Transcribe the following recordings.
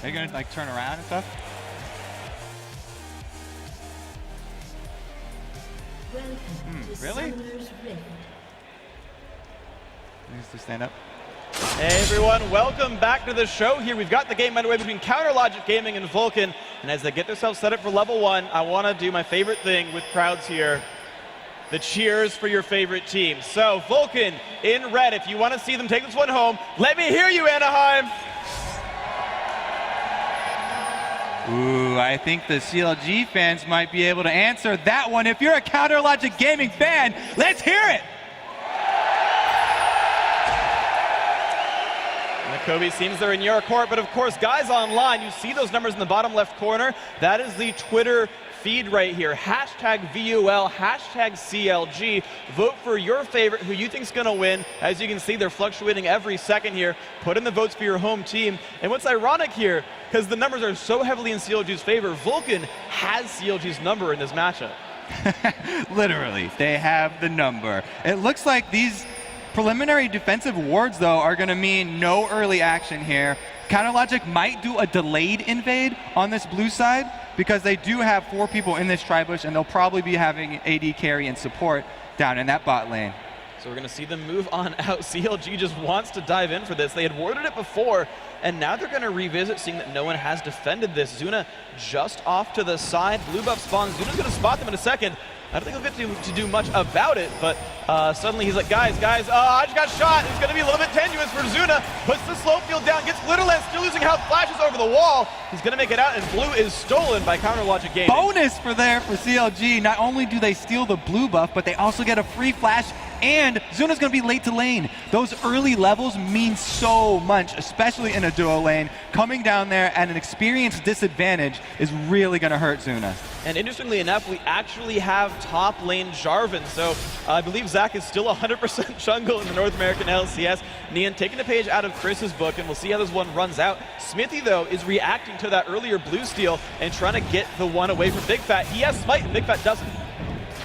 Are you gonna like turn around and stuff? Really? Needs to stand up. Hey everyone, welcome back to the show here. We've got the game underway between Counterlogic Gaming and Vulcun. And as they get themselves set up for level 1, I want to do my favorite thing with crowds here. The cheers for your favorite team. So Vulcun in red, if you want to see them take this one home, let me hear you, Anaheim. Ooh, I think the CLG fans might be able to answer that one. If you're a Counterlogic Gaming fan, let's hear it. Kobe, seems they're in your court, but of course, guys online, you see those numbers in the bottom left corner. That is the Twitter feed right here. Hashtag VUL, hashtag CLG. Vote for your favorite, who you think is going to win. As you can see, they're fluctuating every second here. Put in the votes for your home team. And what's ironic here, because the numbers are so heavily in CLG's favor, Vulcun has CLG's number in this matchup. Literally, they have the number. It looks like these preliminary defensive wards, though, are going to mean no early action here. Counterlogic might do a delayed invade on this blue side because they do have 4 people in this tri-bush, and they'll probably be having AD carry and support down in that bot lane. So we're going to see them move on out. CLG just wants to dive in for this. They had warded it before, and now they're going to revisit, seeing that no one has defended this. Zuna just off to the side. Blue buff spawns. Zuna's going to spot them in a second. I don't think he'll get to do much about it, but suddenly he's like, guys, I just got shot. It's going to be a little bit tenuous for Zuna. Puts the slope field down, gets Glitterland, still losing health, flashes over the wall. He's going to make it out, and blue is stolen by Counterlogic Gaming. Bonus for CLG. Not only do they steal the blue buff, but they also get a free flash, and Zuna's going to be late to lane. Those early levels mean so much, especially in a duo lane. Coming down there at an experience disadvantage is really going to hurt Zuna. And interestingly enough, we actually have top lane Jarvan. So I believe Zach is still 100% jungle in the North American LCS. Nian taking a page out of Chris's book, and we'll see how this one runs out. Smithy, though, is reacting to that earlier blue steal and trying to get the one away from Big Fat. He has Smite, and Big Fat doesn't.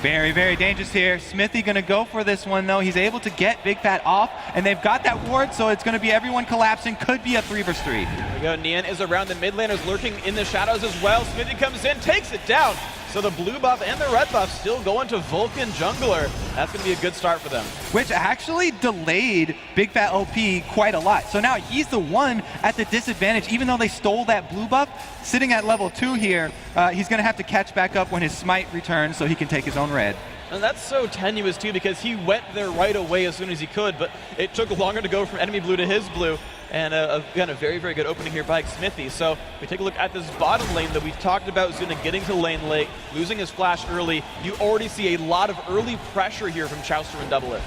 Very, very dangerous here. Smithy going to go for this one, though. He's able to get Big Fat off, and they've got that ward, so it's going to be everyone collapsing. Could be a 3 vs 3. There we go. Nian is around the mid laners, lurking in the shadows as well. Smithy comes in, takes it down. So the blue buff and the red buff still going to Vulcun jungler. That's going to be a good start for them. Which actually delayed Big Fat OP quite a lot. So now he's the one at the disadvantage. Even though they stole that blue buff, sitting at level 2 here, he's going to have to catch back up when his smite returns so he can take his own red. And that's so tenuous too, because he went there right away as soon as he could, but it took longer to go from enemy blue to his blue. And again, a very, very good opening here by Smithy. So we take a look at this bottom lane that we talked about. Zuna getting to lane late, losing his flash early. You already see a lot of early pressure here from Chowster and Doublelift.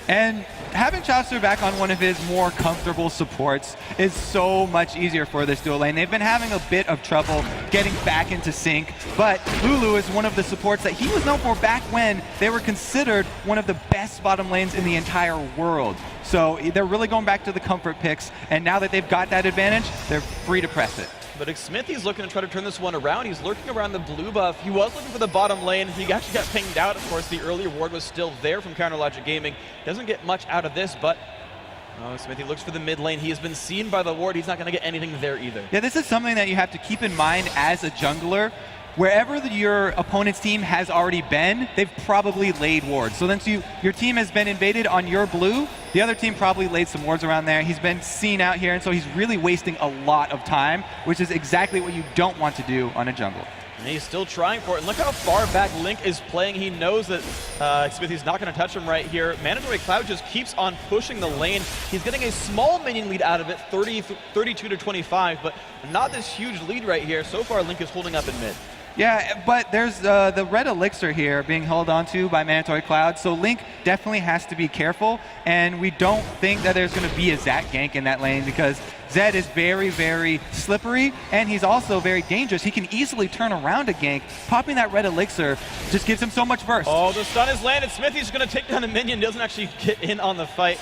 And having Chowster back on one of his more comfortable supports is so much easier for this duo lane. They've been having a bit of trouble getting back into sync, but Lulu is one of the supports that he was known for back when they were considered one of the best bottom lanes in the entire world. So they're really going back to the comfort picks, and now that they've got that advantage, they're free to press it. But Smithy's looking to try to turn this one around. He's lurking around the blue buff. He was looking for the bottom lane. He actually got pinged out. Of course, the earlier ward was still there from Counterlogic Gaming. Doesn't get much out of this, but Smithy looks for the mid lane. He has been seen by the ward. He's not going to get anything there either. Yeah, this is something that you have to keep in mind as a jungler. Wherever your opponent's team has already been, they've probably laid wards. So then your team has been invaded on your blue, the other team probably laid some wards around there. He's been seen out here, and so he's really wasting a lot of time, which is exactly what you don't want to do on a jungle. And he's still trying for it. And look how far back Link is playing. He knows that Smithy's not going to touch him right here. Mandatory Cloud just keeps on pushing the lane. He's getting a small minion lead out of it, 32 to 25, but not this huge lead right here. So far, Link is holding up in mid. Yeah, but there's the red elixir here being held onto by Mandatory Cloud, so Link definitely has to be careful, and we don't think that there's going to be a Zach gank in that lane because Zed is very, very slippery, and he's also very dangerous. He can easily turn around a gank. Popping that red elixir just gives him so much burst. Oh, the stun is landed. Smithy's going to take down a minion, doesn't actually get in on the fight.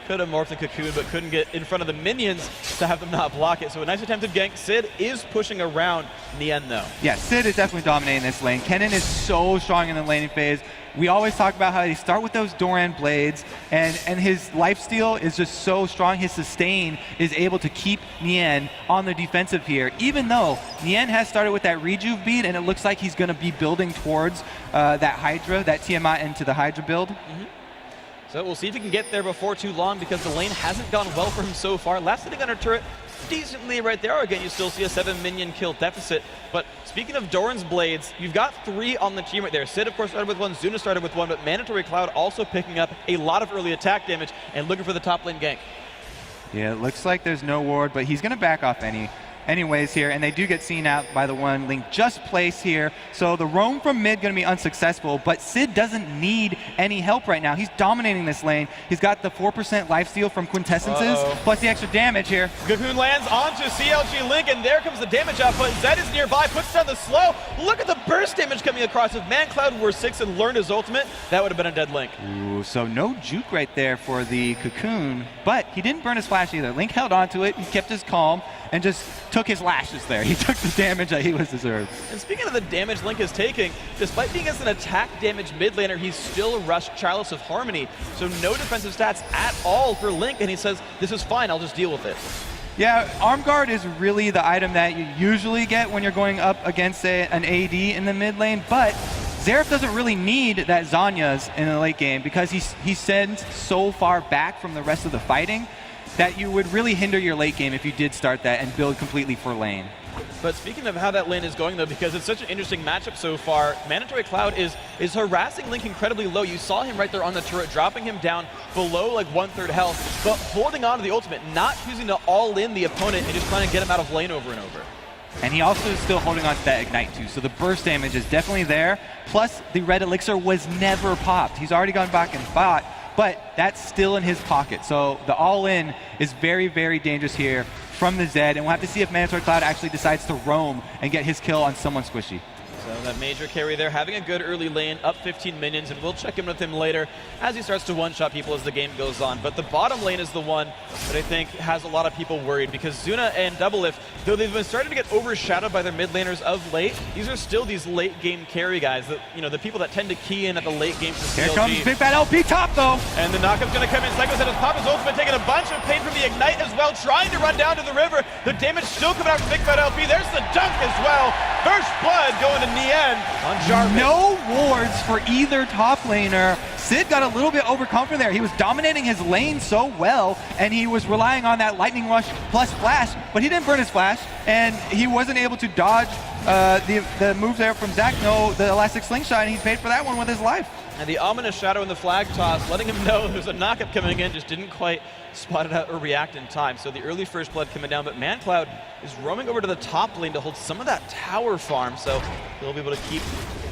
Could have morphed in Cocoon, but couldn't get in front of the minions to have them not block it. So a nice attempted gank. Sid is pushing around Nien, though. Yeah, Sid is definitely dominating this lane. Kennen is so strong in the laning phase. We always talk about how they start with those Doran blades, and his lifesteal is just so strong. His sustain is able to keep Nien on the defensive here, even though Nien has started with that rejuve bead, and it looks like he's going to be building towards that Hydra, that Tiamat into the Hydra build. So we'll see if he can get there before too long, because the lane hasn't gone well for him so far. Last hitting on her turret decently right there. Again, you still see a 7 minion kill deficit. But speaking of Doran's blades, you've got 3 on the team right there. Sid, of course, started with 1. Zuna started with 1. But Mandatory Cloud also picking up a lot of early attack damage and looking for the top lane gank. Yeah, it looks like there's no ward, but he's going to back off anyways here, and they do get seen out by the one Link just placed here. So the roam from mid going to be unsuccessful, but Sid doesn't need any help right now. He's dominating this lane. He's got the 4% lifesteal from Quintessences, plus the extra damage here. Cocoon lands onto CLG Link, and there comes the damage output. Zed is nearby, puts down the slow. Look at the burst damage coming across. If ManCloud were 6 and learned his ultimate, that would have been a dead Link. Ooh, so no juke right there for the Cocoon, but he didn't burn his flash either. Link held onto it, he kept his calm, and just took his lashes there. He took the damage that he was deserved. And speaking of the damage Link is taking, despite being as an attack damage mid laner, he's still rushed Chalice of Harmony. So no defensive stats at all for Link, and he says, this is fine, I'll just deal with it. Yeah, Arm Guard is really the item that you usually get when you're going up against an AD in the mid lane, but Xerath doesn't really need that Zanya's in the late game because he sends so far back from the rest of the fighting that you would really hinder your late game if you did start that and build completely for lane. But speaking of how that lane is going, though, because it's such an interesting matchup so far, Mandatory Cloud is harassing Link incredibly low. You saw him right there on the turret, dropping him down below like 1/3 health, but holding on to the ultimate, not choosing to all-in the opponent and just trying to get him out of lane over and over. And he also is still holding on to that Ignite too, so the burst damage is definitely there. Plus, the red elixir was never popped. He's already gone back and fought, but that's still in his pocket. So the all-in is very, very dangerous here from the Zed, and we'll have to see if Mandatory Cloud actually decides to roam and get his kill on someone squishy. So that major carry there, having a good early lane, up 15 minions, and we'll check in with him later as he starts to one-shot people as the game goes on. But the bottom lane is the one that I think has a lot of people worried, because Zuna and Doublelift, though they've been starting to get overshadowed by their mid laners of late, these are still these late game carry guys, that, you know, the people that tend to key in at the late game for CLG. Here comes Big Bad LP top though. And the knockup's going to come in. Psycho said his pop his ultimate, taking a bunch of pain from the Ignite as well, trying to run down to the river. The damage still coming out from Big Bad LP. There's the dunk as well. First blood going to Nien on Jarvan. No wards for either top laner. Sid got a little bit overconfident there. He was dominating his lane so well, and he was relying on that Lightning Rush plus Flash, but he didn't burn his Flash, and he wasn't able to dodge the move there from Zach. No, the Elastic Slingshot, and he paid for that one with his life. And the ominous shadow in the flag toss, letting him know there's a knockup coming in, just didn't quite spot it out or react in time. So the early first blood coming down, but ManCloud is roaming over to the top lane to hold some of that tower farm, so he'll be able to keep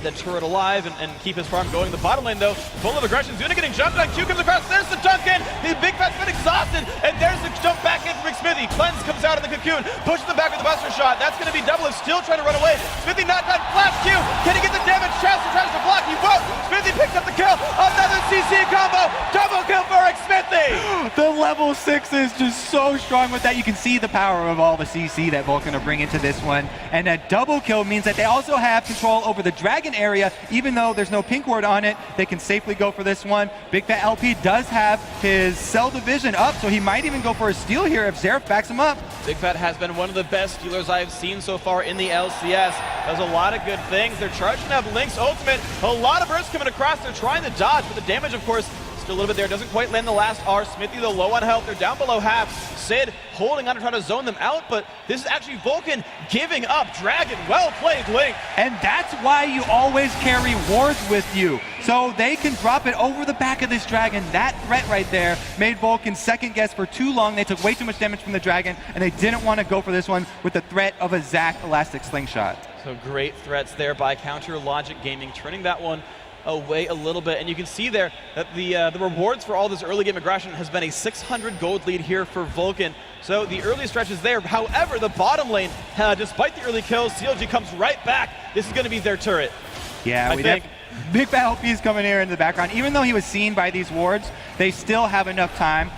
the turret alive and keep his farm going. The bottom lane, though, full of aggression. Zuna getting jumped on. Q comes across. There's the dunk in. The Big Fat's been exhausted, and there's the jump back in from McSmithy. Cleanse comes out of the Cocoon, pushes them back with the Buster Shot. That's going to be Doublelift still trying to run away. Smithy not done. Flash Q. Can he get the damage? Chelsea tries to block. He won't. Smithy picks up the kill. Another CC combo. Double kill for McSmithy. The level 6 is just so strong with that. You can see the power of all the CC that Vulcun are bringing to this one. And a double kill means that they also have control over the dragon area. Even though there's no pink ward on it, they can safely go for this one. Big Fat LP does have his cell division up, so he might even go for a steal here if Xerath backs him up. Big Fat has been one of the best stealers I've seen so far in the LCS. Does a lot of good things. They're charging up Link's ultimate. A lot of bursts coming across. They're trying to dodge, but the damage, of course, still a little bit there. Doesn't quite land the last R. Smithy, though, low on health. They're down below half. Sid holding on to try to zone them out, but this is actually Vulcun giving up. Dragon, well played, Link. And that's why you always carry wards with you, so they can drop it over the back of this dragon. That threat right there made Vulcun second guess for too long. They took way too much damage from the dragon, and they didn't want to go for this one with the threat of a Zac Elastic Slingshot. So great threats there by Counter Logic Gaming, turning that one away a little bit, and you can see there that the rewards for all this early game aggression has been a 600 gold lead here for Vulcun. So the early stretch is there. However, the bottom lane, despite the early kills, CLG comes right back. This is going to be their turret. Yeah, Big Bad LP is coming here in the background. Even though he was seen by these wards, they still have enough time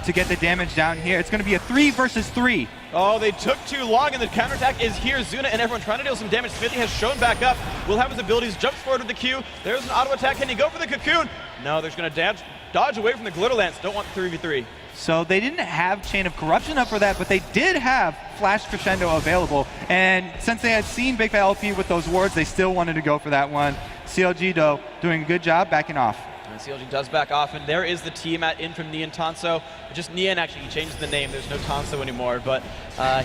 to get the damage down here. It's going to be a 3 versus 3. Oh, they took too long, and the counterattack is here. Zuna and everyone trying to deal some damage. Smithy has shown back up. Will have his abilities, jumps forward with the Q. There's an auto attack. Can he go for the cocoon? No, they're just going to dodge away from the Glitter Lance. Don't want the 3v3. So they didn't have Chain of Corruption up for that, but they did have Flash Crescendo available. And since they had seen Big Fat LP with those wards, they still wanted to go for that one. CLG, though, doing a good job backing off. And CLG does back off, and there is the Tiamat in from Nian Tanso. Just Nian, actually, he changed the name. There's no Tanso anymore, but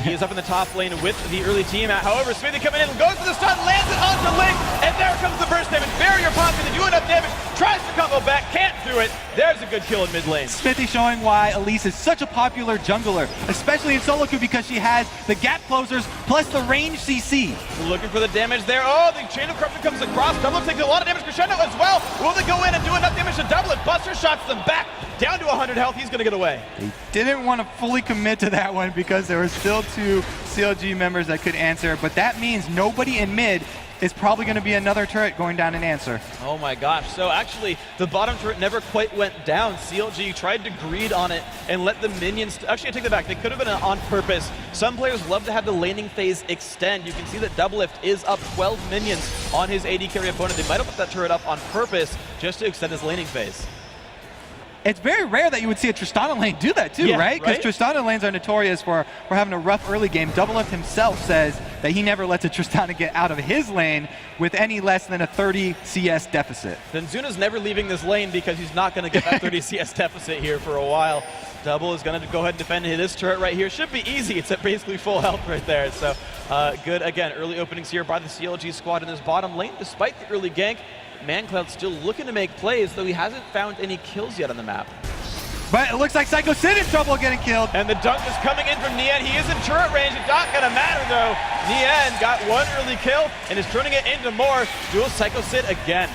he is up in the top lane with the early Tiamat. However, Smithy coming in, goes for the stun, lands it onto Link, and there comes the burst damage. Barrier popping, they do enough damage, tries to combo back, can't do it. There's a good kill in mid lane. Smithy showing why Elise is such a popular jungler, especially in solo queue, because she has the gap closers plus the range CC. Looking for the damage there. Oh, the Chain of Corruption comes across. Double takes a lot of damage. Crescendo as well. Will they go in and do enough damage to double it? Buster shots them back down to 100 health. He's going to get away. They didn't want to fully commit to that one because there were still 2 CLG members that could answer, but that means nobody in mid is probably going to be another turret going down and answer. Oh my gosh. So actually, the bottom turret never quite went down. CLG tried to greed on it and let the minions... Actually, I take that back. They could have been on purpose. Some players love to have the laning phase extend. You can see that Doublelift is up 12 minions on his AD carry opponent. They might have put that turret up on purpose just to extend his laning phase. It's very rare that you would see a Tristana lane do that too, Yeah, right? Because right? Tristana lanes are notorious for having a rough early game. Doublelift himself says that he never lets a Tristana get out of his lane with any less than a 30 CS deficit. Then Zuna's never leaving this lane because he's not going to get that 30 CS deficit here for a while. Double is going to go ahead and defend this turret right here. Should be easy. It's at basically full health right there. So good, again, early openings here by the CLG squad in this bottom lane. Despite the early gank, ManCloud still looking to make plays, though he hasn't found any kills yet on the map. But it looks like Psycho Sid in trouble getting killed. And the dunk is coming in from Nian. He is in turret range. It's not going to matter, though. Nian got one early kill and is turning it into more. Dual Psycho Sid again.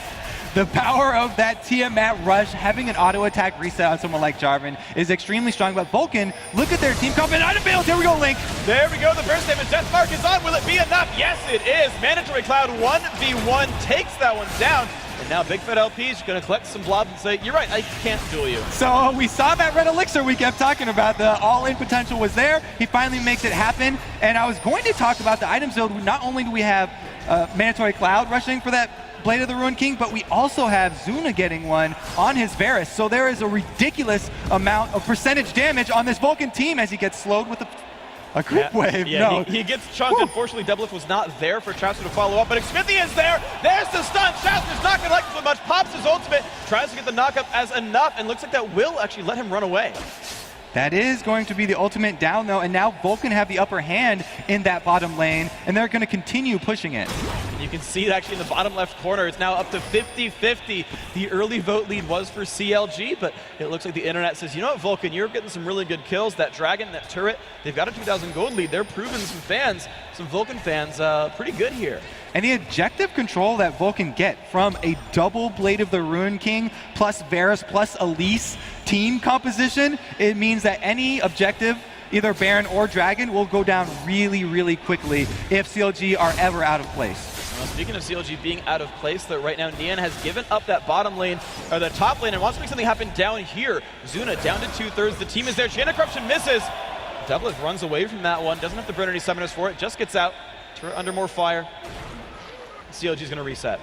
The power of that Tiamat rush, having an auto attack reset on someone like Jarvan is extremely strong. But Vulcun, look at their team comp and out of build. Here we go, Link. There we go. The burst damage. Death Mark is on. Will it be enough? Yes, it is. Mandatory Cloud 1v1 takes that one down. And now Big Fat LP is going to collect some blobs and say, you're right, I can't duel you. So we saw that red elixir we kept talking about. The all-in potential was there. He finally makes it happen. And I was going to talk about the items build. Not only do we have Mandatory Cloud rushing for that Blade of the Ruined King, but we also have Zuna getting one on his Varus. So there is a ridiculous amount of percentage damage on this Vulcan team as he gets slowed with a creep wave. Yeah, no. he gets chunked. Unfortunately, Doublelift was not there for Chaucer to follow up, but Smithy is there. There's the stun. Chaucer's not going to like it so much. Pops his ultimate, tries to get the knockup as enough, and looks like that will actually let him run away. That is going to be the ultimate down, though, and now Vulcan have the upper hand in that bottom lane, and they're going to continue pushing it. And you can see it actually in the bottom left corner. It's now up to 50-50. The early vote lead was for CLG, but it looks like the internet says, you know what, Vulcan, you're getting some really good kills. That dragon, that turret, they've got a 2,000 gold lead. They're proving some fans, some Vulcan fans, pretty good here. And the objective control that Vulcan get from a double Blade of the Ruined King plus Varus plus Elise team composition, it means that any objective, either Baron or Dragon, will go down really, really quickly if CLG are ever out of place. Well, speaking of CLG being out of place, though, right now Nian has given up that bottom lane, or the top lane, and wants to make something happen down here. Zuna down to 2/3. The team is there. Chain of Corruption misses. Doublelift runs away from that one. Doesn't have to burn any summoners for it. Just gets out. Turret under more fire. CLG is going to reset.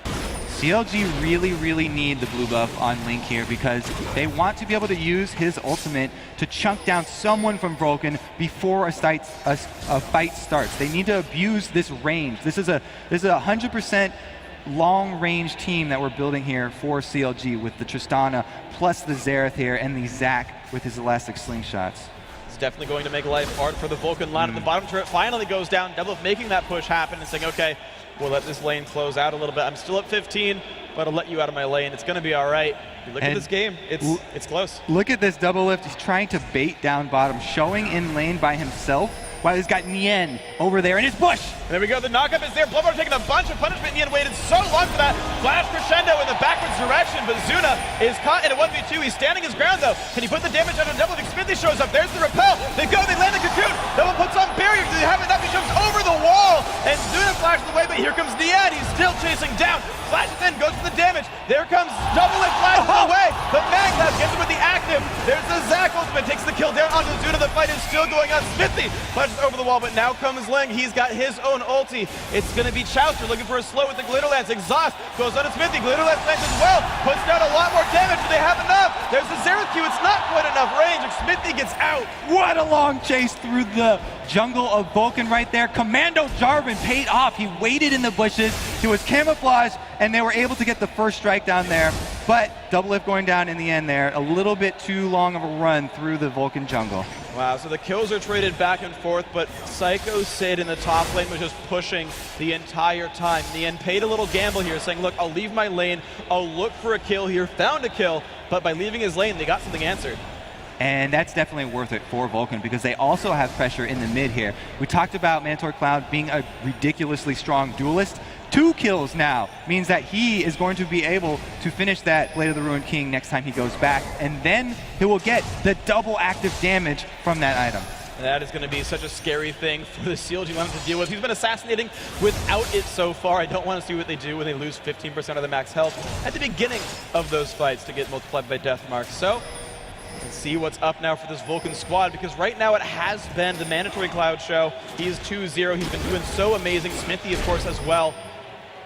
CLG really, really need the blue buff on Link here because they want to be able to use his ultimate to chunk down someone from Vulcan before a fight starts. They need to abuse this range. This is a 100% long-range team that we're building here for CLG with the Tristana plus the Xerath here and the Zac with his elastic slingshots. It's definitely going to make life hard for the Vulcan line. The bottom turret finally goes down. Doublelift making that push happen and saying, okay, we'll let this lane close out a little bit. I'm still at 15, but I'll let you out of my lane. It's going to be all right. You look at this game, it's close. Look at this Doublelift. He's trying to bait down bottom, showing in lane by himself while he's got Nian over there in his bush. There we go. The knockup is there. Bloodborne taking a bunch of punishment. Nian waited so long for that. Flash crescendo in the backwards direction, but Zuna is caught in a 1v2. He's standing his ground, though. Can he put the damage on a Doublelift? Smithy shows up. There's the repel. They go. They land the cocoon. Double puts on barrier. Do they have enough? He jumps over the wall, and Zuna flashes away, but here comes Nian. He's still chasing down. Flashes in, goes for the damage. There comes Double Lift, flashes away, but Magcloud gets him with the active. There's the Zac ultimate, takes the kill down onto Zuna. The fight is still going on. Smithy flashes over the wall, but now comes Ling. He's got his own ulti. It's going to be Chowster looking for a slow with the Glitter Lance. Exhaust goes on to Smithy. Glitter Lance lands as well. Puts down a lot more damage. Do they have enough? There's the Zero Q. It's not quite enough range. Smithy gets out. What a long chase through the jungle of Vulcun right there. Commando Jarvan paid off. He waited in the bushes. He was camouflaged, and they were able to get the first strike down there. But Double Lift going down in the end there. A little bit too long of a run through the Vulcun jungle. Wow, so the kills are traded back and forth, but Psycho Sid in the top lane was just pushing the entire time. Nian paid a little gamble here, saying, look, I'll leave my lane. I'll look for a kill here. Found a kill, but by leaving his lane, they got something answered. And that's definitely worth it for Vulcun because they also have pressure in the mid here. We talked about Mantor Cloud being a ridiculously strong duelist. 2 kills now means that he is going to be able to finish that Blade of the Ruined King next time he goes back, and then he will get the double active damage from that item. And that is going to be such a scary thing for the CLG Lemon to deal with. He's been assassinating without it so far. I don't want to see what they do when they lose 15% of the max health at the beginning of those fights to get multiplied by death marks. So let's see what's up now for this Vulcun squad, because right now it has been the mandatory Cloud show. He is 2-0. He's been doing so amazing. Smithy, of course, as well.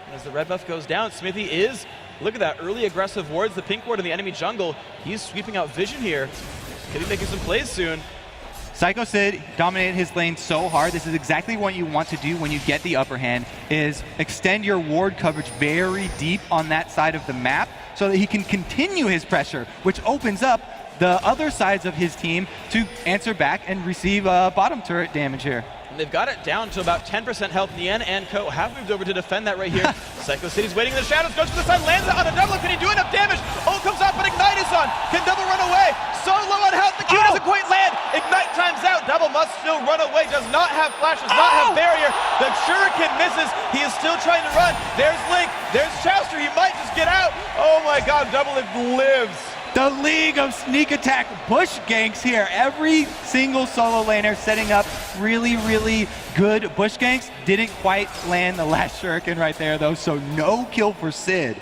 And as the red buff goes down, Smithy is, look at that, early aggressive wards the pink ward in the enemy jungle. He's sweeping out Vision here. Could be making some plays soon. Psycho Sid dominated his lane so hard. This is exactly what you want to do when you get the upper hand, is extend your ward coverage very deep on that side of the map so that he can continue his pressure, which opens up the other sides of his team to answer back and receive bottom turret damage here. And they've got it down to about 10% health. Nian and Co have moved over to defend that right here. Psycho City's waiting in the shadows, goes for the side, lands it on a double. Can he do enough damage? Ult comes up, but Ignite is on. Can Double run away? So low on health, the Q doesn't quite land. Ignite times out. Double must still run away. Does not have flash, does not have barrier. The Shuriken misses. He is still trying to run. There's Link. There's Chowster. He might just get out. Oh my God, Double lives. The League of Sneak Attack Bush ganks here. Every single solo laner setting up really, really good Bush ganks. Didn't quite land the last Shuriken right there though, so no kill for Sid.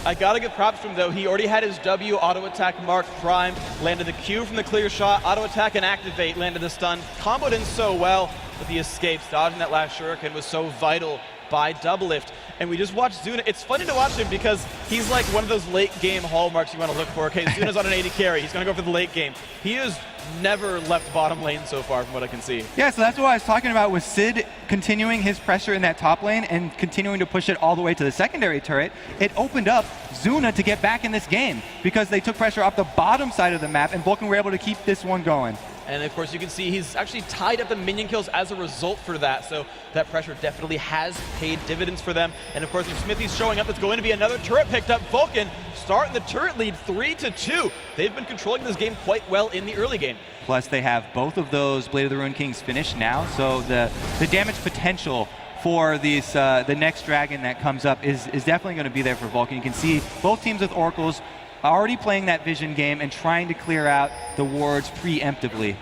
I gotta give props to him though. He already had his W auto attack mark prime, landed the Q from the clear shot, auto attack and activate, landed the stun, comboed in so well with the escapes. Dodging that last Shuriken was so vital by Double Lift. And we just watched Zuna. It's funny to watch him because he's like one of those late game hallmarks you want to look for. Okay, Zuna's on an 80 carry. He's going to go for the late game. He has never left bottom lane so far from what I can see. Yeah, so that's what I was talking about with Sid continuing his pressure in that top lane and continuing to push it all the way to the secondary turret. It opened up Zuna to get back in this game because they took pressure off the bottom side of the map and Vulcun were able to keep this one going. And of course you can see he's actually tied up the minion kills as a result for that. So that pressure definitely has paid dividends for them. And of course if Smithy's showing up, it's going to be another turret picked up. Vulcun starting the turret lead 3-2. They've been controlling this game quite well in the early game. Plus they have both of those Blade of the Ruined Kings finished now. So the damage potential for these the next dragon that comes up is definitely going to be there for Vulcun. You can see both teams with Oracles already playing that vision game and trying to clear out the wards preemptively.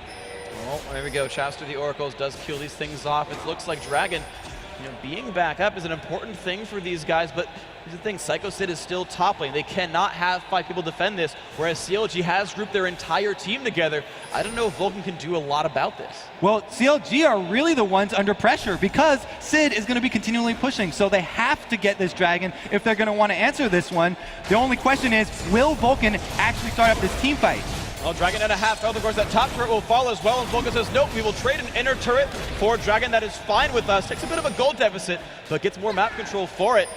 Well, there we go. Chowster the Oracles does kill these things off. It looks like Dragon, being back up is an important thing for these guys, but here's the thing, Psycho Sid is still top lane. They cannot have 5 people defend this, whereas CLG has grouped their entire team together. I don't know if Vulcun can do a lot about this. Well, CLG are really the ones under pressure because Sid is going to be continually pushing, so they have to get this dragon if they're going to want to answer this one. The only question is, will Vulcun actually start up this team fight? Well, Dragon at a half health, of course, that top turret will fall as well, and Vulcun says, nope, we will trade an inner turret for Dragon. That is fine with us. Takes a bit of a gold deficit, but gets more map control for it.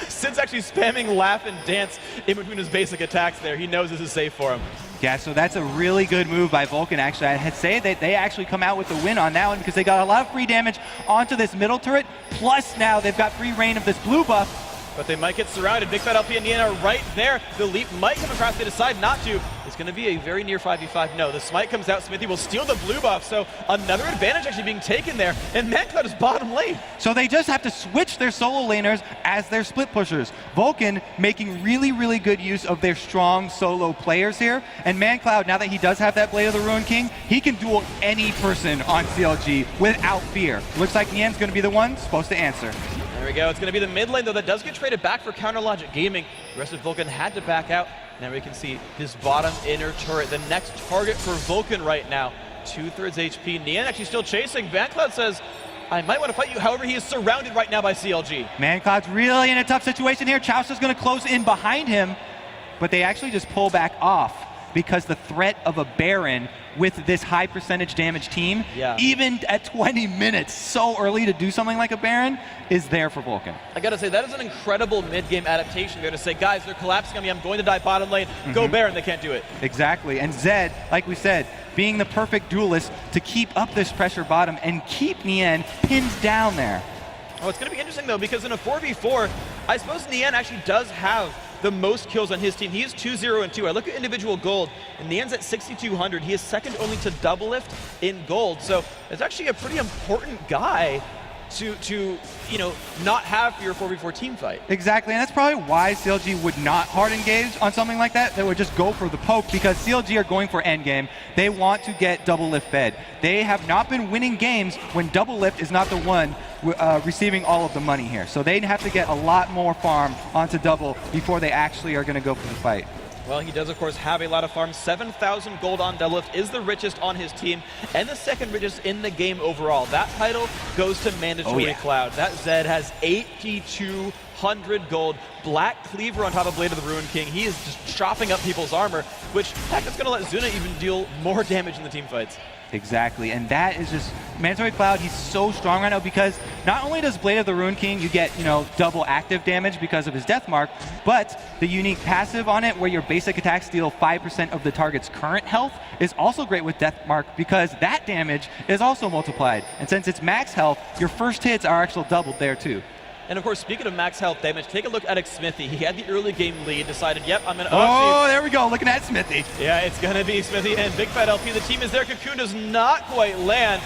Sid's actually spamming laugh and dance in between his basic attacks there. He knows this is safe for him. Yeah, so that's a really good move by Vulcun, actually. I'd say that they actually come out with the win on that one because they got a lot of free damage onto this middle turret, plus now they've got free reign of this blue buff. But they might get surrounded. Big Fat LP and Nian are right there. The leap might come across. They decide not to. It's going to be a very near 5v5. No, the smite comes out. Smithy will steal the blue buff. So another advantage actually being taken there. And Mancloud is bottom lane. So they just have to switch their solo laners as their split pushers. Vulcun making really, really good use of their strong solo players here. And Mancloud, now that he does have that Blade of the Ruined King, he can duel any person on CLG without fear. Looks like Nian's going to be the one supposed to answer. There we go. It's going to be the mid lane, though, that does get traded back for Counter Logic Gaming. The rest of Vulcun had to back out. Now we can see his bottom inner turret, the next target for Vulcun right now. 2/3 HP. Nian actually still chasing. VanCloud says, I might want to fight you. However, he is surrounded right now by CLG. ManCloud's really in a tough situation here. Chaucer's going to close in behind him, but they actually just pull back off because the threat of a Baron with this high percentage damage team, even at 20 minutes, so early to do something like a Baron, is there for Vulcun. I gotta say, that is an incredible mid-game adaptation there to say, guys, they're collapsing on me, I'm going to die bottom lane, go Baron, they can't do it. Exactly, and Zed, like we said, being the perfect duelist to keep up this pressure bottom and keep Nian pinned down there. Oh, it's gonna be interesting though, because in a 4v4, I suppose Nian actually does have the most kills on his team. He is 2-0-2. I look at individual gold, and Nian's at 6,200. He is second only to Doublelift in gold. So it's actually a pretty important guy to not have for your 4v4 team fight. Exactly, and that's probably why CLG would not hard engage on something like that. They would just go for the poke because CLG are going for endgame. They want to get Doublelift fed. They have not been winning games when Doublelift is not the one receiving all of the money here. So they'd have to get a lot more farm onto Double before they actually are going to go for the fight. Well, he does, of course, have a lot of farm. 7,000 gold on Doublelift, is the richest on his team, and the second richest in the game overall. That title goes to Mandatory Cloud. That Zed has 8,200 gold. Black Cleaver on top of Blade of the Ruin King. He is just chopping up people's armor, which, heck, is going to let Zuna even deal more damage in the team fights. Exactly, and that is just Mandatory Cloud. He's so strong right now because not only does Blade of the Ruin King, you get double active damage because of his death mark, but the unique passive on it, where your basic attacks deal 5% of the target's current health, is also great with death mark because that damage is also multiplied. And since it's max health, your first hits are actually doubled there too. And of course, speaking of max health damage, take a look at Smithy. He had the early game lead, decided, yep, I'm going to... Oh, there we go, looking at Smithy. Yeah, it's going to be Smithy and Big Fat LP. The team is there. Cocoon does not quite land.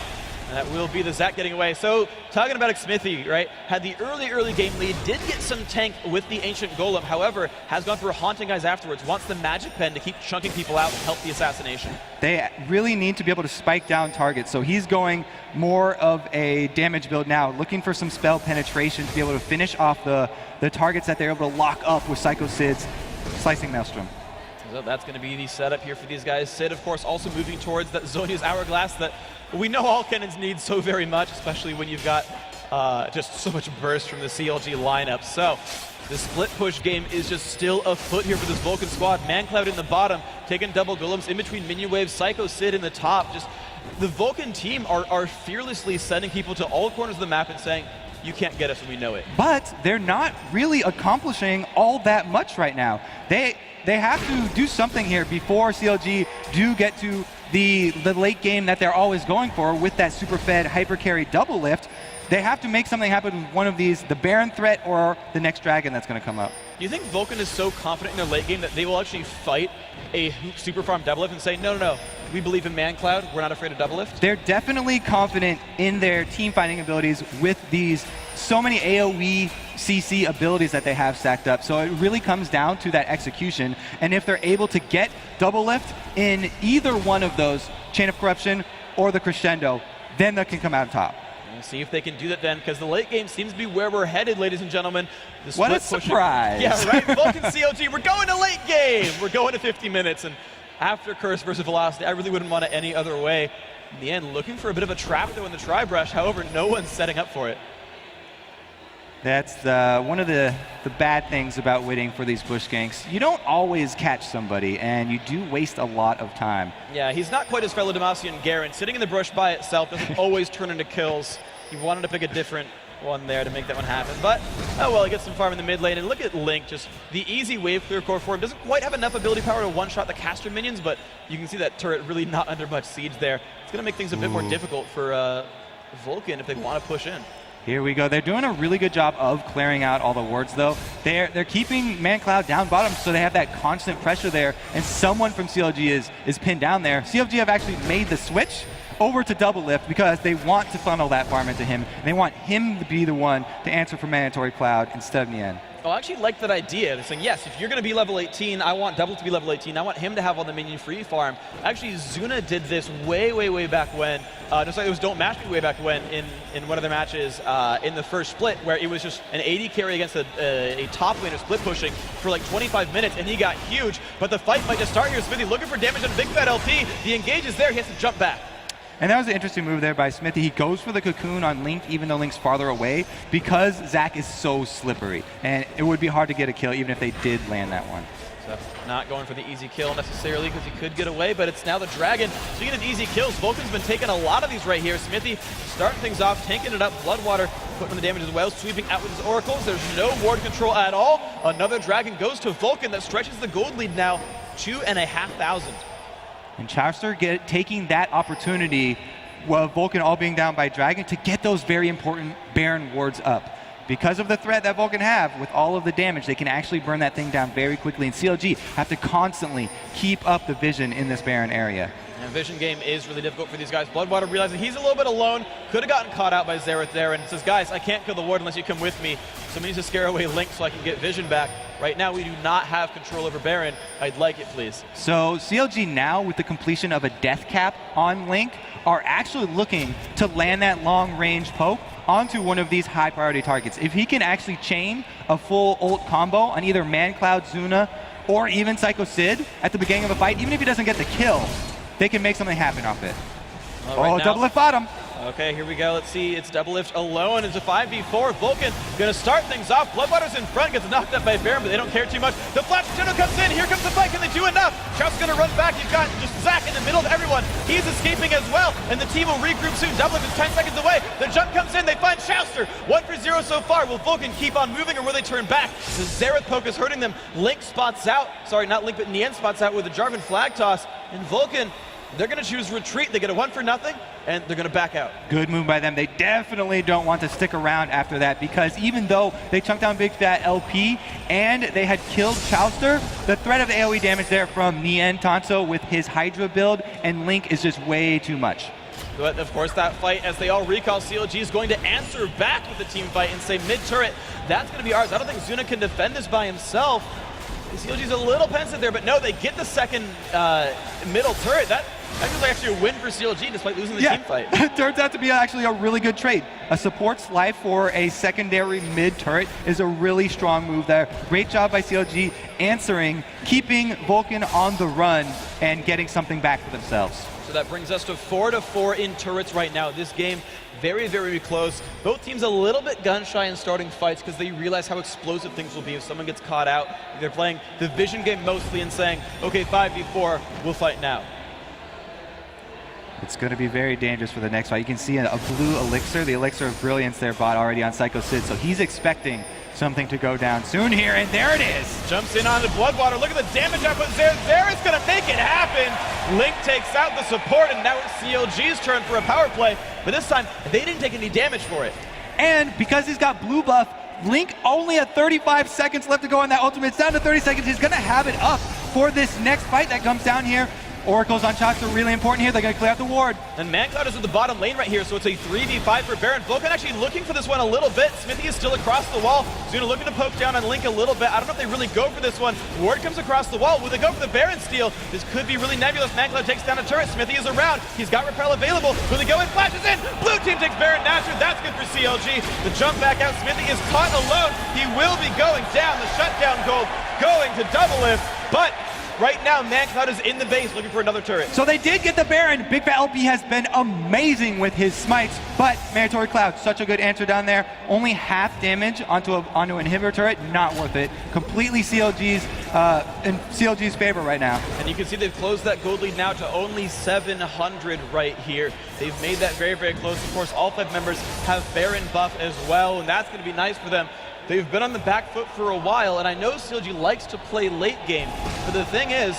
And that will be the Zach getting away. So, talking about Smithy, right, had the early game lead, did get some tank with the Ancient Golem, however, has gone for haunting guys afterwards, wants the Magic Pen to keep chunking people out and help the assassination. They really need to be able to spike down targets, so he's going more of a damage build now, looking for some spell penetration to be able to finish off the targets that they're able to lock up with Psycho Sid's Slicing Maelstrom. So that's going to be the setup here for these guys. Sid, of course, also moving towards that Zhonya's Hourglass that we know all cannons need so very much, especially when you've got just so much burst from the CLG lineup. So the split push game is just still afoot here for this Vulcun squad. ManCloud in the bottom, taking double golems in between minion waves, Psycho Sid in the top. Just the Vulcun team are fearlessly sending people to all corners of the map and saying, you can't get us and we know it. But they're not really accomplishing all that much right now. They have to do something here before CLG do get to the late game that they're always going for with that super fed hyper carry double lift. They have to make something happen with one of these, the Baron threat or the next dragon that's going to come up. Do you think Vulcun is so confident in their late game that they will actually fight a super farm double lift and say, no, we believe in ManCloud, we're not afraid of double lift? They're definitely confident in their team fighting abilities with these so many AoE CC abilities that they have stacked up. So it really comes down to that execution. And if they're able to get double lift in either one of those, Chain of Corruption or the Crescendo, then they can come out on top. We'll see if they can do that then, because the late game seems to be where we're headed, ladies and gentlemen. What a surprise. Yeah, right? Vulcun CLG, we're going to late game. We're going to 50 minutes. And after Curse versus Velocity, I really wouldn't want it any other way. In the end, looking for a bit of a trap, though, in the Tri-Brush. However, no one's setting up for it. That's one of the bad things about waiting for these push ganks. You don't always catch somebody, and you do waste a lot of time. Yeah, he's not quite as fellow Demacian Garen. Sitting in the brush by itself doesn't always turn into kills. He wanted to pick a different one there to make that one happen. But, oh well, he gets some farm in the mid lane. And look at Link, just the easy wave clear core for him. Doesn't quite have enough ability power to one-shot the caster minions, but you can see that turret really not under much siege there. It's going to make things a bit more difficult for Vulcun if they want to push in. Here we go. They're doing a really good job of clearing out all the wards, though. They're keeping ManCloud down bottom, so they have that constant pressure there, and someone from CLG is pinned down there. CLG have actually made the switch over to double lift because they want to funnel that farm into him, and they want him to be the one to answer for Mandatory Cloud instead of Nian. Oh, I actually like that idea. They're saying, yes, if you're going to be level 18, I want Double to be level 18. I want him to have all the minion free farm. Actually, Zuna did this way back when. Just like it was Don't Match Me way back when in one of their matches in the first split, where it was just an 80 carry against a top laner split pushing for like 25 minutes, and he got huge. But the fight might just start here. Smithy looking for damage on a big fat LP. The engage is there. He has to jump back. And that was an interesting move there by Smithy. He goes for the cocoon on Link, even though Link's farther away, because Zac is so slippery. And it would be hard to get a kill, even if they did land that one. So not going for the easy kill necessarily, because he could get away, but it's now the Dragon. Speaking of easy kills, Vulcan's been taking a lot of these right here. Smithy starting things off, tanking it up, Bloodwater putting on the damage as well, sweeping out with his oracles. There's no ward control at all. Another Dragon goes to Vulcan that stretches the gold lead now 2,500. And Chowster taking that opportunity, while Vulcan all being down by Dragon, to get those very important Baron wards up. Because of the threat that Vulcan have, with all of the damage, they can actually burn that thing down very quickly. And CLG have to constantly keep up the vision in this Baron area. And vision game is really difficult for these guys. Bloodwater realizing he's a little bit alone, could have gotten caught out by Xerath there, and says, guys, I can't kill the ward unless you come with me. Somebody needs to scare away Link so I can get vision back. Right now, we do not have control over Baron. I'd like it, please. So CLG now, with the completion of a death cap on Link, are actually looking to land that long-range poke onto one of these high-priority targets. If he can actually chain a full ult combo on either ManCloud, Zuna, or even Psycho Sid at the beginning of a fight, even if he doesn't get the kill, they can make something happen off it. Right now, double lift bottom. Okay, here we go. Let's see. It's double lift alone. It's a 5v4. Vulcan going to start things off. Bloodwater's in front, gets knocked up by Baron, but they don't care too much. The flash tunnel comes in. Here comes the fight. Can they do enough? Shout's going to run back. You've got just Zac in the middle of everyone. He's escaping as well, and the team will regroup soon. Double lift is 10 seconds away. The jump comes in. They find Chowster. 1 for 0 so far. Will Vulcan keep on moving, or will they turn back? The Xerath poke is hurting them. Link spots out. Sorry, not Link, but Nien spots out with the Jarvan flag toss. And Vulcan, they're going to choose retreat. They get a 1 for nothing, and they're going to back out. Good move by them. They definitely don't want to stick around after that, because even though they chunked down big fat LP and they had killed Chowster, the threat of the AoE damage there from Nien Tanso with his Hydra build and Link is just way too much. But of course that fight, as they all recall, CLG is going to answer back with the team fight and say mid-turret, that's going to be ours. I don't think Zuna can defend this by himself. CLG's a little pensive there, but no, they get the second middle turret. That feels like actually a win for CLG despite losing the team fight. Turns out to be actually a really good trade. A support's life for a secondary mid turret is a really strong move there. Great job by CLG answering, keeping Vulcan on the run and getting something back for themselves. So that brings us to 4-4 in turrets right now. This game very close. Both teams a little bit gun shy in starting fights because they realize how explosive things will be if someone gets caught out. They're playing the vision game mostly and saying, okay, 5v4, we'll fight now. It's going to be very dangerous for the next fight. You can see a blue elixir, the elixir of brilliance there bought already on Psycho Sid, so he's expecting something to go down soon here, and there it is. Jumps in on the Bloodwater. Look at the damage output there. Xerath's going to make it happen. Link takes out the support, and now it's CLG's turn for a power play. But this time, they didn't take any damage for it. And because he's got blue buff, Link only had 35 seconds left to go on that ultimate. It's down to 30 seconds. He's going to have it up for this next fight that comes down here. Oracles on shots are really important here. They're going to clear out the ward. And ManCloud is at the bottom lane right here, so it's a 3v5 for Baron. Vulcan actually looking for this one a little bit. Smithy is still across the wall. Zuna looking to poke down on Link a little bit. I don't know if they really go for this one. Ward comes across the wall. Will they go for the Baron steal? This could be really nebulous. ManCloud takes down a turret. Smithy is around. He's got Repel available. Will they go in? Flashes in. Blue team takes Baron Nasher. That's good for CLG. The jump back out. Smithy is caught alone. He will be going down. The shutdown gold going to double lift, but right now, ManCloud is in the base looking for another turret. So they did get the Baron. Big Fat LP has been amazing with his smites, but Mandatory Cloud, such a good answer down there. Only half damage onto an inhibitor turret, not worth it. Completely CLG's in CLG's favor right now. And you can see they've closed that gold lead now to only 700 right here. They've made that very close. Of course, all 5 members have Baron buff as well, and that's going to be nice for them. They've been on the back foot for a while, and I know CLG likes to play late game, but the thing is,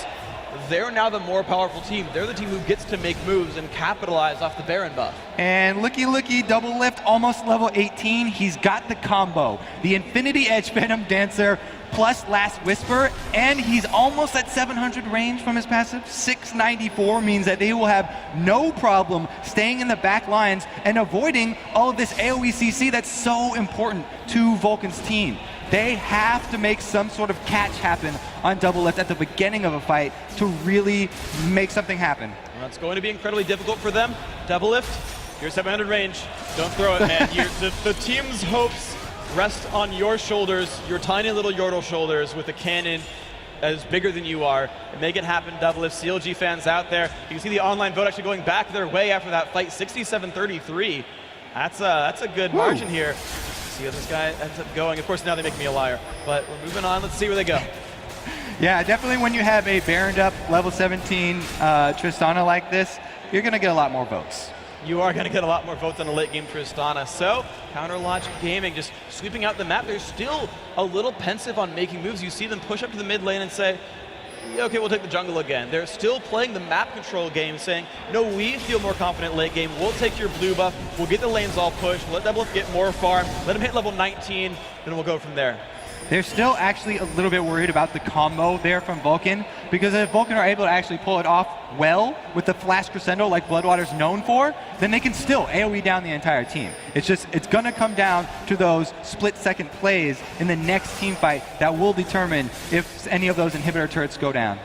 they're now the more powerful team. They're the team who gets to make moves and capitalize off the Baron buff. And looky, double lift, almost level 18. He's got the combo. The Infinity Edge Venom Dancer plus Last Whisper, and he's almost at 700 range from his passive. 694 means that they will have no problem staying in the back lines and avoiding all of this AoE CC that's so important to Vulcan's team. They have to make some sort of catch happen on Double Lift at the beginning of a fight to really make something happen. Well, it's going to be incredibly difficult for them. Double Lift, you're 700 range. Don't throw it, man. The team's hopes rest on your shoulders, your tiny little Yordle shoulders with a cannon as bigger than you are. And make it happen, Double Lift. CLG fans out there, you can see the online vote actually going back their way after that fight, 67-33. That's a good margin here. See how this guy ends up going. Of course, now they make me a liar, but we're moving on. Let's see where they go. Yeah, definitely when you have a Baroned up level 17 Tristana like this, you're going to get a lot more votes. You are going to get a lot more votes on a late game Tristana. So, Counter Logic Gaming just sweeping out the map. They're still a little pensive on making moves. You see them push up to the mid lane and say, okay, we'll take the jungle again. They're still playing the map control game, saying, no, we feel more confident late game. We'll take your blue buff. We'll get the lanes all pushed. We'll let Double Lift get more farm. Let him hit level 19, then we'll go from there. They're still actually a little bit worried about the combo there from Vulcun, because if Vulcun are able to actually pull it off well with the flash crescendo like Bloodwater's known for, then they can still AoE down the entire team. It's gonna come down to those split-second plays in the next team fight that will determine if any of those inhibitor turrets go down.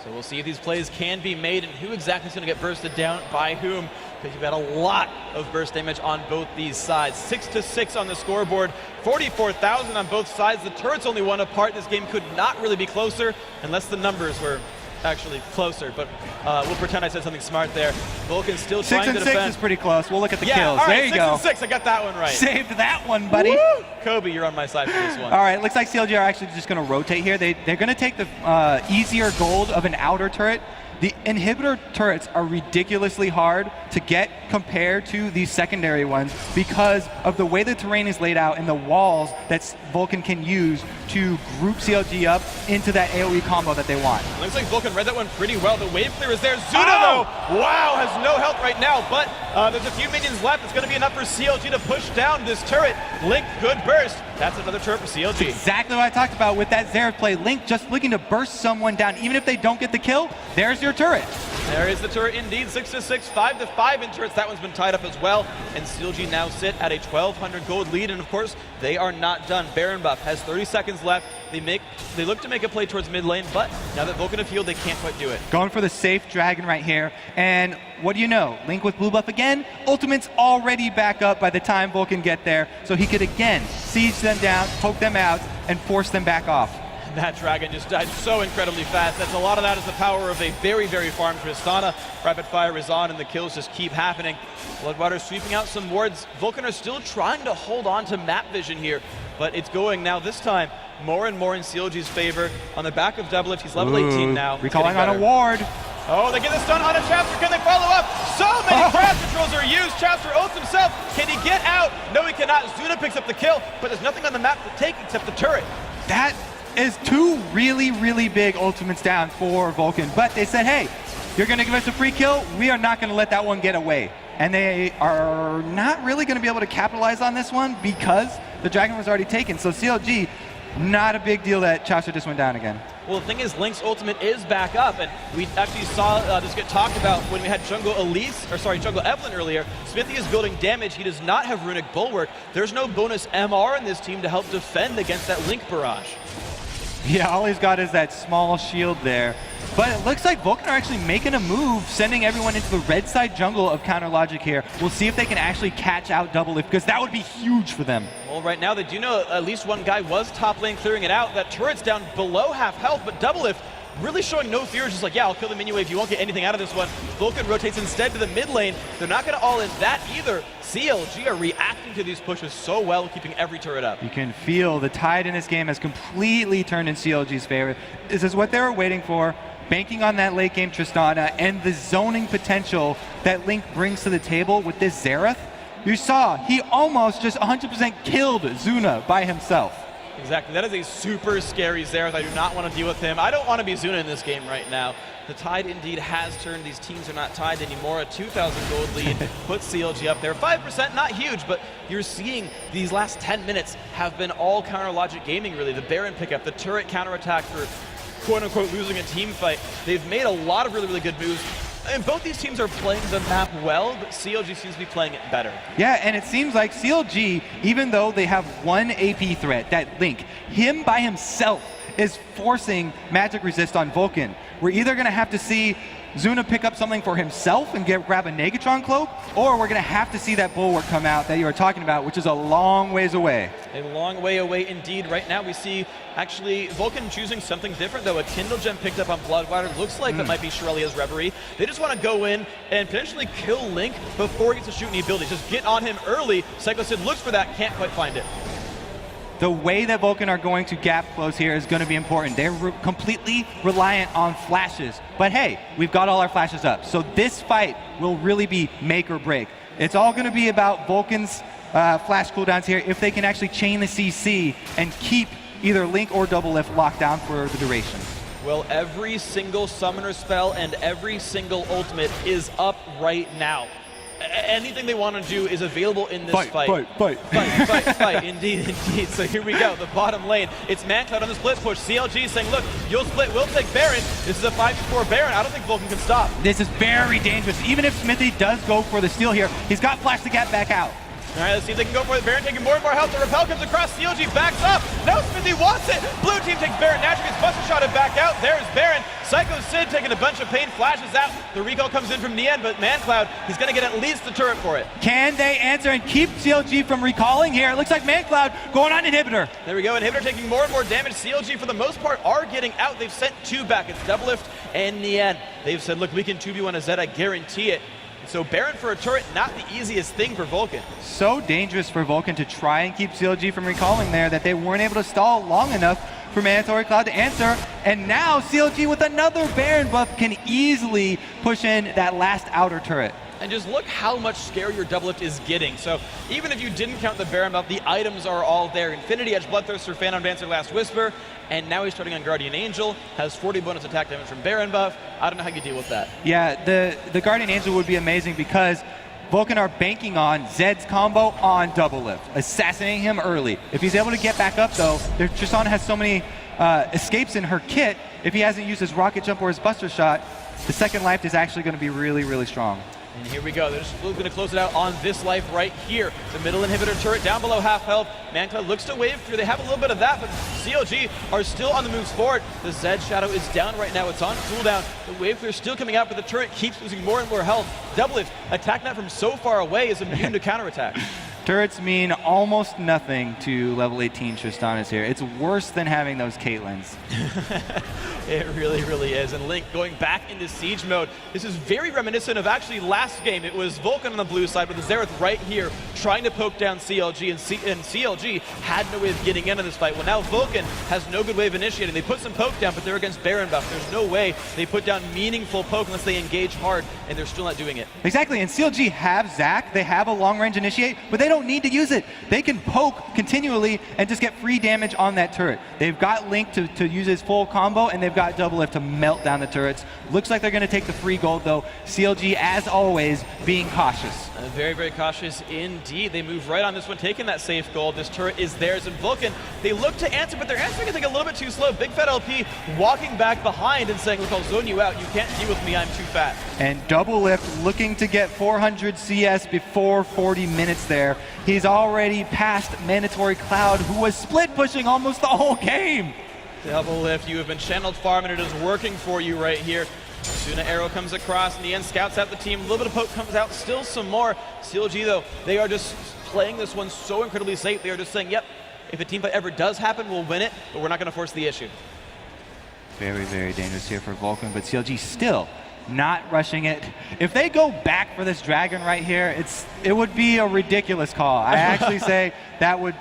So we'll see if these plays can be made and who exactly is going to get bursted down by whom, because you've got a lot of burst damage on both these sides. 6-6 on the scoreboard, 44,000 on both sides. The turret's only one apart. This game could not really be closer unless the numbers were actually closer, but we'll pretend I said something smart there. Vulcun still trying to defend. 6 and 6 is pretty close. We'll look at the kills. All right, there you go. 6 and 6, I got that one right. Saved that one, buddy. Woo! Kobe, you're on my side for this one. All right, looks like CLG are actually just going to rotate here. They're going to take the easier gold of an outer turret. The inhibitor turrets are ridiculously hard to get compared to these secondary ones because of the way the terrain is laid out and the walls that Vulcun can use to group CLG up into that AoE combo that they want. Looks like Vulcun read that one pretty well. The wave clear is there. Zuna, though, wow, has no health right now, but there's a few minions left. It's going to be enough for CLG to push down this turret. Link, good burst. That's another turret for CLG. That's exactly what I talked about with that Xerath play. Link just looking to burst someone down. Even if they don't get the kill, there's your turret. There is the turret indeed. 6-6, 5-5 in turrets. That one's been tied up as well. And CLG now sit at a 1,200 gold lead. And of course, they are not done. Baron buff has 30 seconds left. They look to make a play towards mid lane, but now that Vulcun have healed, they can't quite do it. Going for the safe dragon right here. And what do you know? Link with blue buff again. Ultimate's already back up by the time Vulcun get there. So he could again siege them down, poke them out, and force them back off. That dragon just died so incredibly fast. That's a lot of that is the power of a very, very farmed Tristana. Rapid fire is on and the kills just keep happening. Bloodwater sweeping out some wards. Vulcun are still trying to hold on to map vision here, but it's going now this time more and more in CLG's favor. On the back of Double Lift, he's level 18 now. Recalling on a ward. Oh, they get the stun on a Chapter. Can they follow up? So many crowd controls are used. Chapter ults himself. Can he get out? No, he cannot. Zuna picks up the kill, but there's nothing on the map to take except the turret. That is two really, really big ultimates down for Vulcun. But they said, hey, you're going to give us a free kill. We are not going to let that one get away. And they are not really going to be able to capitalize on this one because the dragon was already taken. So CLG, not a big deal that Chaucer just went down again. Well, the thing is, Link's ultimate is back up, and we actually saw this get talked about when we had Jungle Jungle Evelyn earlier. Smithy is building damage. He does not have Runic Bulwark. There's no bonus MR in this team to help defend against that Link barrage. Yeah, all he's got is that small shield there. But it looks like Vulcun are actually making a move, sending everyone into the red side jungle of Counter Logic here. We'll see if they can actually catch out Double Lift, because that would be huge for them. Well, right now they do know at least one guy was top lane clearing it out. That turret's down below half health, but Double Lift really showing no fear, just like, yeah, I'll kill the minion wave, you won't get anything out of this one. Vulcun rotates instead to the mid lane. They're not going to all in that either. CLG are reacting to these pushes so well, keeping every turret up. You can feel the tide in this game has completely turned in CLG's favor. This is what they were waiting for, banking on that late game Tristana and the zoning potential that Link brings to the table with this Xerath. You saw, he almost just 100% killed Zuna by himself. Exactly, that is a super scary Xerath. I do not want to deal with him. I don't want to be Zuna in this game right now. The tide indeed has turned. These teams are not tied anymore. A 2,000 gold lead puts CLG up there. 5%, not huge, but you're seeing these last 10 minutes have been all Counter Logic Gaming, really. The Baron pickup, the turret counterattack for quote-unquote losing a team fight. They've made a lot of really, really good moves. And both these teams are playing the map well, but CLG seems to be playing it better. Yeah, and it seems like CLG, even though they have one AP threat, that Link, him by himself is forcing magic resist on Vulcun. We're either going to have to see Zuna pick up something for himself and grab a Negatron cloak, or we're going to have to see that bulwark come out that you were talking about, which is a long ways away. A long way away indeed. Right now we see actually Vulcun choosing something different, though. A Kindle Gem picked up on Bloodwater. Looks like that might be Shirelia's Reverie. They just want to go in and potentially kill Link before he gets to shoot any abilities. Just get on him early. Psycho Sid looks for that, can't quite find it. The way that Vulcun are going to gap close here is going to be important. They're completely reliant on flashes. But hey, we've got all our flashes up. So this fight will really be make or break. It's all going to be about Vulcun's flash cooldowns here, if they can actually chain the CC and keep either Link or Double Lift locked down for the duration. Well, every single summoner spell and every single ultimate is up right now. Anything they want to do is available in this fight. Fight. Indeed. So here we go, the bottom lane. It's ManCloud on the split push. CLG saying, look, you'll split, we'll take Baron. This is a 5v4 Baron. I don't think Vulcun can stop. This is very dangerous. Even if Smithy does go for the steal here, he's got flash to get back out. All right, let's see if they can go for it. Baron taking more and more health. The repel comes across. CLG backs up. No, Smithy wants it. Blue team takes Baron. Naturally gets buster shotted back out. There's Baron. Psycho Sid taking a bunch of pain, flashes out. The recall comes in from Nien, but ManCloud, he's going to get at least the turret for it. Can they answer and keep CLG from recalling here? It looks like ManCloud going on Inhibitor. There we go. Inhibitor taking more and more damage. CLG, for the most part, are getting out. They've sent 2 back. It's Double Lift and Nien. They've said, look, we can 2v1 a Zed. I guarantee it. So Baron for a turret, not the easiest thing for Vulcun. So dangerous for Vulcun to try and keep CLG from recalling there that they weren't able to stall long enough for Mandatory Cloud to answer. And now CLG with another Baron buff can easily push in that last outer turret. And just look how much scarier Double Lift is getting. So even if you didn't count the Baron buff, the items are all there. Infinity Edge, Bloodthirster, Phantom Dancer, Last Whisper, and now he's starting on Guardian Angel, has 40 bonus attack damage from Baron buff. I don't know how you deal with that. Yeah, the Guardian Angel would be amazing because Vulcun are banking on Zed's combo on Double Lift, assassinating him early. If he's able to get back up though, Tristana has so many escapes in her kit, if he hasn't used his rocket jump or his buster shot, the second life is actually going to be really, really strong. And here we go. They're just going to close it out on this life right here. The middle inhibitor turret down below half health. ManCloud looks to wave through. They have a little bit of that, but CLG are still on the moves forward. The Zed Shadow is down right now. It's on cooldown. The wave clear still coming out, but the turret keeps losing more and more health. Double Lift, attack net from so far away, is immune to counterattack. Turrets mean almost nothing to level 18 Tristana's here. It's worse than having those Caitlyn's. It really, really is. And Link going back into siege mode. This is very reminiscent of actually last game. It was Vulcun on the blue side, but the Xerath right here trying to poke down CLG, and CLG had no way of getting into this fight. Well, now Vulcun has no good way of initiating. They put some poke down, but they're against Baron buff. There's no way they put down meaningful poke unless they engage hard, and they're still not doing it. Exactly, and CLG have Zac, they have a long-range initiate, but they don't need to use it. They can poke continually and just get free damage on that turret. They've got Link to use his full combo, and they've got Double Lift to melt down the turrets. Looks like they're going to take the free gold, though. CLG, as always, being cautious. Very, very cautious indeed. They move right on this one, taking that safe gold. This turret is theirs, and Vulcun, they look to answer, but they're answering I think a little bit too slow. Big Fat LP walking back behind and saying, look, I'll zone you out. You can't deal with me. I'm too fat. And Double Lift looking to get 400 CS before 40 minutes there. He's already past Mandatory Cloud, who was split pushing almost the whole game. Double Lift, you have been channeled farm, and it is working for you right here. Suna arrow comes across, and the end scouts out the team. A little bit of poke comes out, still some more. CLG, though, they are just playing this one so incredibly safe. They are just saying, yep, if a team fight ever does happen, we'll win it, but we're not going to force the issue. Very, very dangerous here for Vulcun, but CLG still not rushing it. If they go back for this dragon right here, it would be a ridiculous call. I actually say that would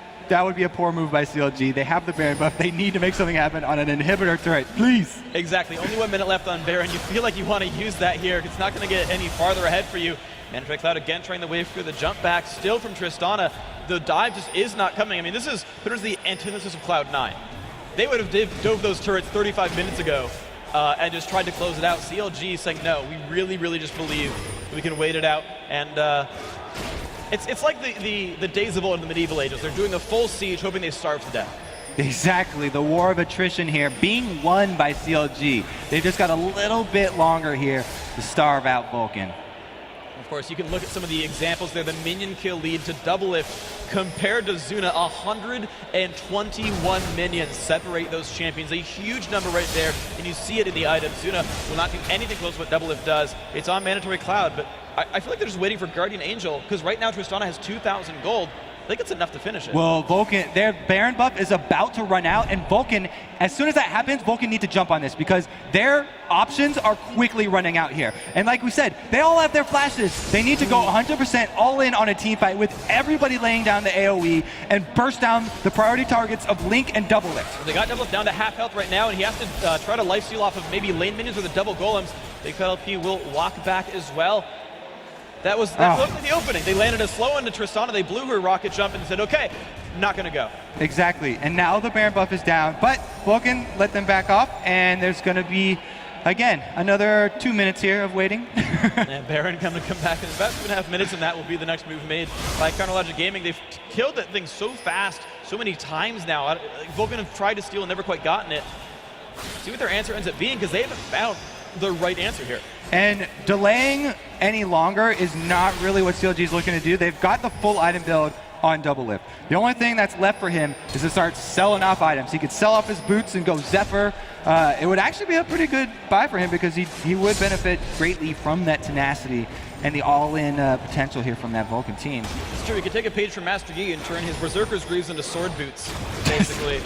be a poor move by CLG. They have the Baron buff. They need to make something happen on an inhibitor turret, please. Exactly. Only 1 minute left on Baron. You feel like you want to use that here. It's not going to get any farther ahead for you. Mandatory Cloud again trying the wave through the jump back, still from Tristana. The dive just is not coming. I mean, this is the antithesis of Cloud9. They would have dove those turrets 35 minutes ago and just tried to close it out. CLG saying, no, we really, really just believe we can wait it out. And it's like the days of old in the medieval ages. They're doing a full siege, hoping they starve to death. Exactly, the war of attrition here being won by CLG. They've just got a little bit longer here. to starve out Vulcun. Of course, you can look at some of the examples there. The minion kill lead to Double Lift compared to Zuna, 121 minions separate those champions. A huge number right there, and you see it in the items. Zuna will not do anything close to what Double Lift does. It's on Mandatory Cloud, but I feel like they're just waiting for Guardian Angel, because right now Tristana has 2,000 gold. I think it's enough to finish it. Well, Vulcun, their Baron buff is about to run out, and Vulcun, as soon as that happens, Vulcun need to jump on this because their options are quickly running out here. And like we said, they all have their flashes. They need to go 100% all in on a team fight with everybody laying down the AoE and burst down the priority targets of Link and Double Lift. They got Double Lift down to half health right now, and he has to try to lifesteal off of maybe lane minions or the double golems. Big Fat LP will walk back as well. That looked like the opening. They landed a slow into Tristana, they blew her rocket jump and said, okay, not gonna go. Exactly, and now the Baron buff is down, but Vulcun let them back off, and there's gonna be, again, another 2 minutes here of waiting. And Baron going to come back in about 2.5 minutes, and that will be the next move made by Chronologic Gaming. They've killed that thing so fast, so many times now. Vulcun have tried to steal and never quite gotten it. See what their answer ends up being, because they haven't found the right answer here. And delaying any longer is not really what CLG is looking to do. They've got the full item build on Double Lift. The only thing that's left for him is to start selling off items. He could sell off his boots and go Zephyr. It would actually be a pretty good buy for him because he would benefit greatly from that tenacity and the all-in potential here from that Vulcun team. It's true, he could take a page from Master Yi and turn his Berserker's Greaves into sword boots, basically.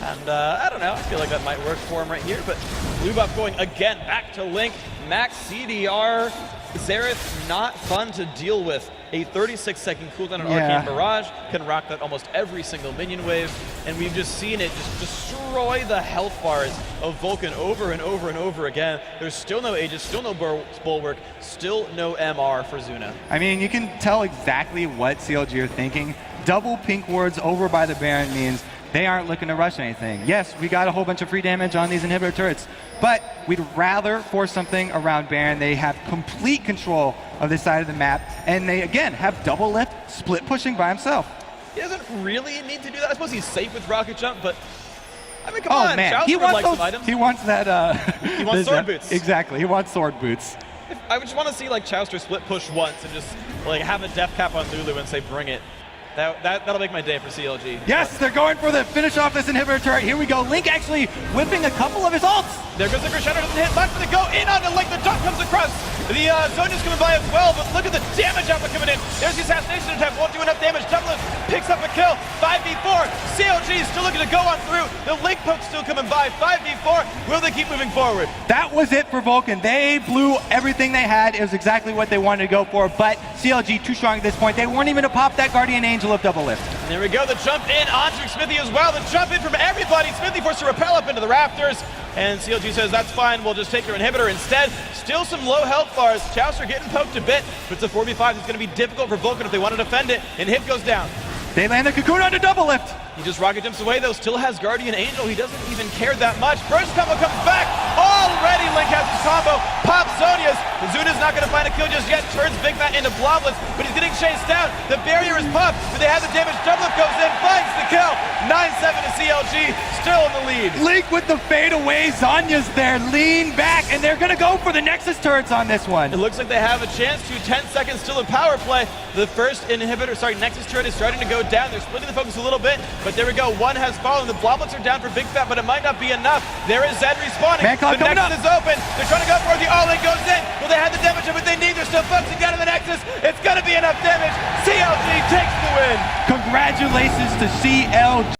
And I don't know, I feel like that might work for him right here, but blue buff going again back to Link. Max CDR, Xerath, not fun to deal with. A 36-second cooldown on Arcane Barrage can rock that almost every single minion wave, and we've just seen it just destroy the health bars of Vulcun over and over and over again. There's still no Aegis, still no Bulwark, still no MR for Zuna. I mean, you can tell exactly what CLG are thinking. Double pink wards over by the Baron means they aren't looking to rush anything. Yes, we got a whole bunch of free damage on these inhibitor turrets, but we'd rather force something around Baron. They have complete control of this side of the map, and they, again, have Double Lift split pushing by himself. He doesn't really need to do that. I suppose he's safe with Rocket Jump, but I mean, come on, man. He wants some items. He wants that. He wants sword boots. Exactly, he wants sword boots. I would just want to see like Chowster split push once and just like have a death cap on Lulu and say, bring it. That'll make my day for CLG. Yes, they're going for the finish off this inhibitor turret. Here we go. Link actually whipping a couple of his ults. There goes the Crescendo, doesn't hit much, but they go in on the Link. The jump comes across. The Zonya's coming by as well, but look at the damage output coming in. There's the assassination attempt, won't do enough damage. Double picks up a kill. 5v4. CLG is still looking to go on through. The Link poke's still coming by. 5v4. Will they keep moving forward? That was it for Vulcun. They blew everything they had. It was exactly what they wanted to go for, but CLG too strong at this point. They weren't even to pop that Guardian Angel of Double Lift. And there we go, the jump in onto Smithy as well. The jump in from everybody. Smithy forced to rappel up into the rafters. And CLG says, that's fine, we'll just take your inhibitor instead. Still some low health bars. Chowster getting poked a bit, but it's a 4v5. It's going to be difficult for Vulcun if they want to defend it. And Hip goes down. They land the Cocoon onto Double Lift. He just rocket jumps away, though. Still has Guardian Angel. He doesn't even care that much. Burst combo comes back. Already Link has his combo. Pops Zonya's. Zuna's not going to find a kill just yet. Turns Big Fat into Bloblets, but he's getting chased down. The barrier is popped, but they have the damage. Double Lift goes in, finds the kill. 9-7 to CLG. Still in the lead. Link with the fade away. Zonya's there. Lean back, and they're going to go for the Nexus turrets on this one. It looks like they have a chance to. 10 seconds still in power play. The first Nexus turret is starting to go down. They're splitting the focus a little bit, but there we go. One has fallen. The Bloblets are down for Big Fat, but it might not be enough. There is Zed respawning. The Nexus is open. They're trying to go for it. The all-in goes in. Will they have the damage of it they need? They're still focusing down on the Nexus. It's going to be enough damage. CLG takes the win. Congratulations to CLG.